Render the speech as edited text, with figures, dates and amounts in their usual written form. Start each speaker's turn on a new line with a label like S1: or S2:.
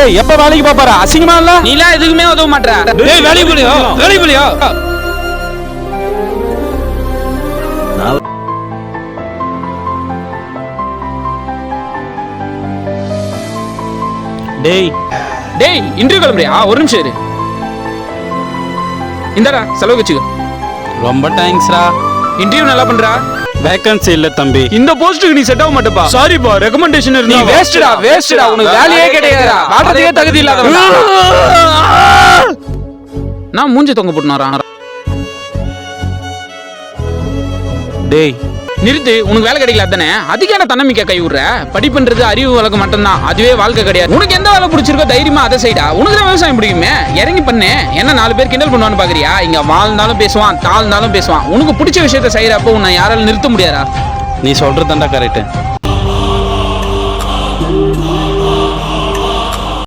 S1: ஏய் எப்ப வேலைக்கு போற? அசிங்கமா இல்ல?
S2: நீலாம் எதுக்குமே உதவ மாட்டற.
S1: டேய் வேலைக்கு போறியா? வேலைக்கு போறியா?
S2: டேய் டேய் இன்டர்வியூ கிளம்புறியா? ஒரு நிமிஷம் இரு. இந்தடா செலவு வச்சுக்க.
S1: ரொம்ப தேங்க்ஸ்டா.
S2: இன்டர்வியூ நல்லா பண்றா.
S1: வேகன்சி இல்ல தம்பி.
S2: இந்த போஸ்டுக்கு நீ செட் ஆக மாட்டப்பா.
S1: சாரிப்பா, ரெக்கமெண்டேஷன்
S2: நீ
S1: இருந்தா
S2: வேஸ்ட்டா. உனக்கு வேலையே கிடையாதுடா. வாட்டறதுக்கே தகுதி இல்லாதவன். நான் மூஞ்சி தொங்க போட்டுனாரா?
S1: டேய்
S2: நிறுத்து. உனக்கு வேலை கிடைக்கல தானே? அதுக்கான தன்னம்பிக்கை கை விடுற. படிப்புன்றது அறிவு வழக்கு மட்டும்தான், அதுவே வாழ்க்கை கிடையாது. உனக்கு எந்த வேலை பிடிச்சிருக்கோ தைரியமா அதை செய்டா. உனக்கு தான் விவசாயம் பிடிக்குமே, இறங்கி பண்ணு. என்ன 4 பேர் கிண்டல் பண்ணுவான்னு பாக்குறியா? இங்க வாழ்ந்தாலும் பேசுவான், தாழ்ந்தாலும் பேசுவான். உனக்கு பிடிச்ச விஷயத்த செய்யறப்போ உன்னை யாராலும் நிறுத்த முடியாதா?
S1: நீ சொல்றதுதான்டா கரெக்ட்.